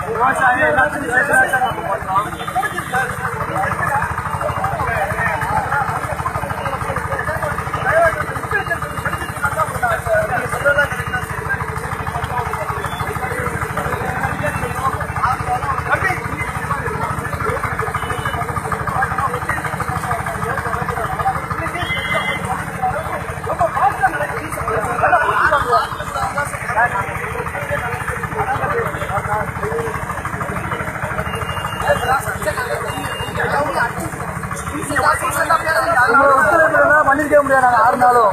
விவசாயம் எல்லாத்துக்கும் சேர்த்து நம்ம பண்றோம். பண்ணிருக்க முடியாது. நாங்கள் 6 நாளும்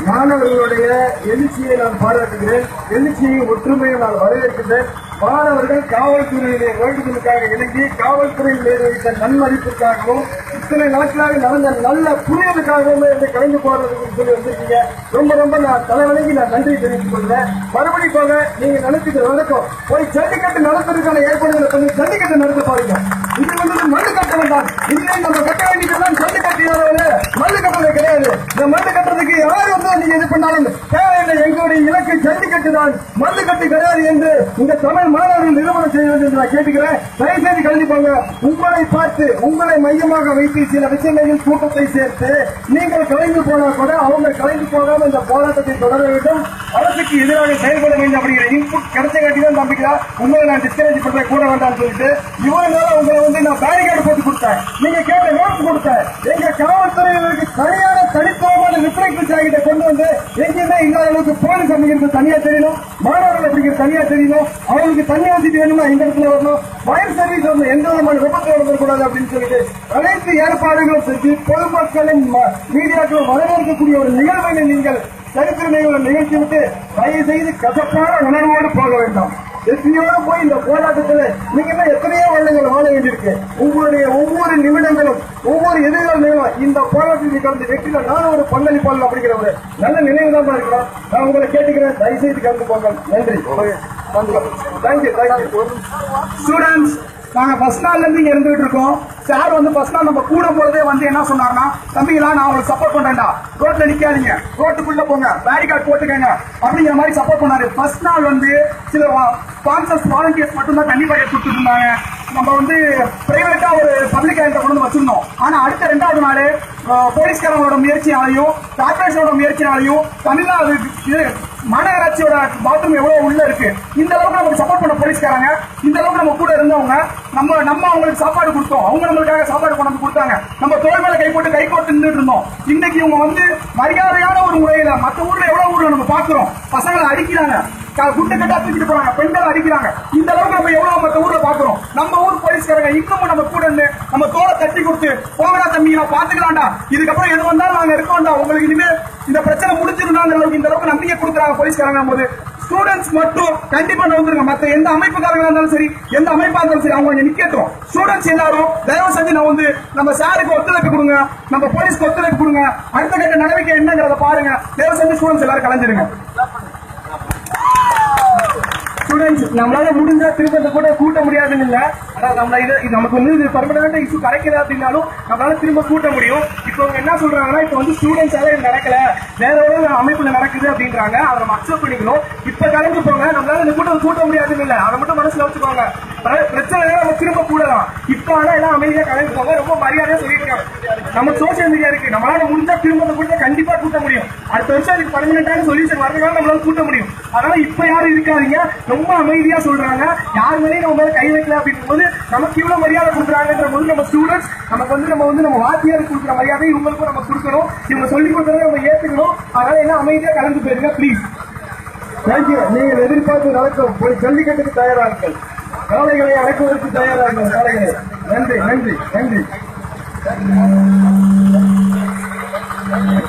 மாணவர்களுடைய எழுச்சியை நான் பாராட்டுகிறேன். எழுச்சியை ஒற்றுமையை நான் வரவேற்கின்றேன். மாணவர்கள் காவல்துறையிலே வேண்டுதலுக்காக இணங்கி காவல்துறையில் வைத்த நன்மதிப்பிற்காகவும் இத்தனை நாட்களாக நடந்த நல்ல புரிதலுக்காகவும் என்னை கலந்து போறதுக்கு சொல்லி வந்திருக்கீங்க. ரொம்ப ரொம்ப நான் தலைவலிக்கு நான் நன்றி தெரிவித்துக் கொள்கிறேன். மறுபடி போக நீங்க நடத்துகிற வழக்கம் போய் ஜல்லிக்கட்டு நடத்துறதுக்கான ஏற்பாடுகளை பண்ணி ஜல்லிக்கட்டு நடத்த பாருங்க. இது வந்து மண்ணு கட்ட வேண்டாம். இனிமே நம்ம கட்ட வேண்டியதெல்லாம் ஜல்லிக்கட்டு மண்ணு கட்டுறது கிடையாது. இந்த மண்ணு கட்டுறதுக்கு யார் வந்து நீங்க இது பண்ணாலும் தேவையில்லை. எங்களுடைய இலக்கு ஜல்லிக்கட்டு தான், மண்ணு கட்டு கிடையாது என்று இந்த தமிழ் மாணவர்கள் நிறுவனம் செய்ய வேண்டும் என்று நான் கேட்டுக்கிறேன். தயவுசெய்து கலந்துப்பாங்க. உங்களை பார்த்து உங்களை மையமாக வைத்து சில விஷயங்களில் கூட்டத்தை சேர்த்து நீங்கள் கலைந்து போனா கூட அவங்க கலைந்து போகாமல் இந்த போராட்டத்தை தொடர வேண்டும். அரசுக்கு எதிராக செயல்பட வேண்டும் அப்படிங்கிற இன்புட் கிடைச்ச காட்டிதான் நம்பிக்கையா உங்களை நான் டிஸ்கரேஜ் பண்றேன் கூட வேண்டாம்னு சொல்லிட்டு இவ்வளவு நேரம் உங்களை வந்து நான் பேரிகார்டு போட்டு கொடுத்தேன். நீங்க கேட்ட நோட்ஸ் கொடுத்தேன். எங்க காவல்துறையினருக்கு தனியான தனித்துவமான ரிஃப்ளெக்டர் ஜாக்கெட்டை கொண்டு வந்து எங்கேயுமே இல்லாத அளவுக்கு போலீஸ் அப்படிங்கிறது தனியா தெரியணும், மாணவர்கள் அப்படிங்கிறது தனியா தெரியணும், அவங்களுக்கு தனியா வசதி வேணும்னா இந்த இடத்துல வரணும், ஃபயர் சர்வீஸ் வந்து எந்த விதமான விபத்து நடத்தக்கூடாது அப்படின்னு சொல்லிட்டு அனைத்து ஏற்பாடுகளும் செஞ்சு பொதுமக்களின் மீடியாக்கள் வரவேற்கக்கூடிய ஒரு நிகழ்வை நீங்கள் சரித்திர நிகழ்ச்சி விட்டு தயவு செய்து கசப்பான உணர்வோடு போக வேண்டாம். எத்தனையோடு போய் இந்த போராட்டத்தில் நீங்க எத்தனையோ வருடங்கள் வாழ வேண்டியிருக்கு. உங்களுடைய ஒவ்வொரு நிமிடங்களும் ஒவ்வொரு எதிர்காலம் இந்த போராட்டத்தில் கலந்து வெற்றில நானும் ஒரு பங்களிப்பாளர் அப்படிங்கிற ஒரு நல்ல நினைவு தான் இருக்கிறோம். நான் உங்களை கேட்டுக்கிறேன், தயவுசெய்து கலந்து போங்க. நன்றி. தேங்க்யூ. ஸ்டூடெண்ட்ஸ், நாங்க ஃபர்ஸ்ட் நாள்ல இருந்து இங்க இருந்துட்டு இருக்கோம். சார் வந்து ஃபர்ஸ்ட் நாள் நம்ம கூட போறதே வந்து என்ன சொன்னார்னா, தம்பிங்களா நான் உங்களுக்கு சப்போர்ட் பண்றேன்டா, ரோட்ல நிக்காதீங்க, ரோட்டுக்குள்ள போங்க, பேரிகார்ட் போட்டுக்கங்க அப்படிங்கிற மாதிரி சப்போர்ட் பண்ணாரு. ஃபர்ஸ்ட் நாள் வந்து சில ஸ்பான்சர்ஸ் வாலண்டியர்ஸ் மட்டும் தான் தண்ணி பாக்கெட் கொடுத்துட்டு இருந்தாங்க. நம்ம வந்து பிரைவேட்டா ஒரு பப்ளிக் ஆயிரத்தை கொண்டு வந்து வச்சிருந்தோம். ஆனா அடுத்த 2வது நாள் போலீஸ்காரங்களோட முயற்சியாலையும் கார்பரேஷனோட முயற்சியாலையும் தமிழ்நாடு மாநகராட்சியோட பாத்ரூம் எவ்வளவு உள்ள இருக்கு, இந்த அளவுக்கு நமக்கு சப்போர்ட் பண்ண போலீஸ்காரங்க, இந்த அளவுக்கு நம்ம கூட இருந்தவங்க, நம்ம அவங்களுக்கு சாப்பாடு கொடுத்தோம், அவங்க நம்மளுக்காக சாப்பாடு கொண்டு வந்து கொடுத்தாங்க. நம்ம தோல் மேல கை போட்டு நின்றுட்டு இருந்தோம். இன்னைக்கு இவங்க வந்து மரியாதையான ஒரு முறையில மற்ற ஊர்ல எவ்வளவு ஊர்ல நம்ம பாக்குறோம், பசங்களை அடிக்கிறாங்க, குட்டை கட்டா தூக்கிட்டு போறாங்க, பெண்கள் அடிக்கிறாங்க. இந்த அளவுக்கு நம்ம எவ்வளவு மற்ற ஊர்ல பாக்குறோம். நம்ம ஊர் போலீஸ்காரங்க இன்னமும் நம்ம கூட இருந்து நம்ம தோலை தட்டி கொடுத்து போகடா தம்பி நான் பாத்துக்கலாம்டா, இதுக்கப்புறம் எது வந்தாலும் நாங்க இருக்கோம்டா, உங்களுக்கு இனிமே இந்த பிரச்சனை முடிச்சிருந்தாங்க அளவுக்கு இந்த அளவுக்கு நம்பிக்கை கொடுக்குறாங்க போலீஸ்காரங்க போது. ஸ்டூடெண்ட்ஸ் மட்டும் கண்டிப்பா நோந்துருங்க. மற்ற எந்த அமைப்புக்காரங்களா இருந்தாலும் சரி, எந்த அமைப்பா இருந்தாலும் சரி, அவங்க நிக்கட்டும். ஸ்டூடெண்ட்ஸ் எல்லாரும் தயவு செஞ்சு நான் வந்து நம்ம சாருக்கு ஒத்துழைப்பு கொடுங்க, நம்ம போலீஸ்க்கு ஒத்துழைப்பு கொடுங்க. அடுத்த கட்ட நடவடிக்கை என்னங்கிறத பாருங்க. தயவு செஞ்சு ஸ்டூடெண்ட்ஸ் எல்லாரும் கலந்துருங்க. ஸ்டூடெண்ட்ஸ், நம்மளால முடிஞ்சா திரும்ப கூட கூட்ட முடியாதுன்னு இல்ல, நம்ம இது நமக்கு வந்து பர்மனன்ட் இஷ்யூ கிடைக்கல அப்படின்னாலும் நம்மளால திரும்ப கூட்ட முடியும். இப்போ என்ன சொல்றாங்கன்னா, இப்போ வந்து ஸ்டூடெண்ட்ஸால இது நடக்கல, வேற ஒரு அமைப்புல நடக்குது அப்படின்றாங்க. அதை நம்ம அக்செப்ட் பண்ணிக்கணும். இப்ப கலந்து போங்க, நம்மளால இந்த கூட்ட முடியாதுன்னு இல்ல, அதை மட்டும் மனசுல வச்சுக்கோங்க. பிரச்சனை நம்ம திரும்ப கூடலாம். இப்ப ஆனா எல்லாம் அமைதியா கலந்து போங்க. ரொம்ப மரியாதையா சொல்லியிருக்காங்க. நம்ம சோசியல் மீடியா இருக்கு, நம்மளால முடிஞ்சா திரும்ப கூட கண்டிப்பா கூட்ட முடியும். அடுத்த வருஷம் அதுக்கு பர்மனன்டான சொல்யூஷன் வரதுனால நம்மளால கூட்ட முடியும். அதனால இப்ப யாரும் இருக்காதீங்க, ரொம்ப அமைதியா சொல்றாங்க. யார் மேலேயும் நம்ம மேல கை வைக்கல அப்படின்னும் போது நமக்கு இவ்வளவு மரியாதை கொடுக்குறாங்கன்ற போது நம்ம ஸ்டூடெண்ட்ஸ் நமக்கு வந்து நம்ம வாத்தியாருக்கு கொடுக்குற மரியாதை இவங்களுக்கும் நம்ம கொடுக்கணும். இவங்க சொல்லிக் கொடுக்கறதை நம்ம ஏற்றுக்கணும். அதனால என்ன அமைதியா கலந்து போயிருங்க ப்ளீஸ். தேங்க்யூ. நீங்கள் எதிர்பார்த்து நடக்கும் போய் ஜல்லிக்கட்டுக்கு தயாராகுங்கள். காளைகளை அடக்குவதற்கு தயாராகுங்கள். காளைகளை. நன்றி நன்றி நன்றி. Thank you.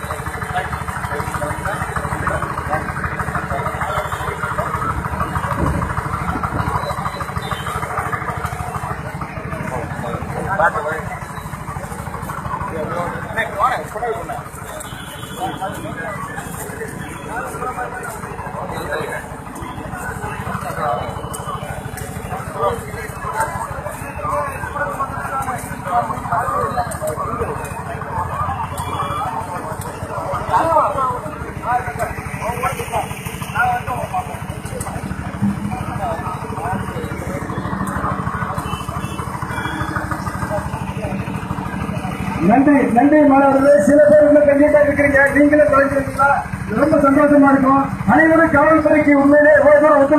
நன்றி நன்றி மாணவர்களே. சில பேர் இன்னும் கண்டிப்பா இருக்கிறீங்க, நீங்களும் கலைஞ்சிருக்கீங்களா? ரொம்ப சந்தோஷமா இருக்கும். அனைவரும் காவல்துறைக்கு உண்மையிலே ஒத்துழைப்பு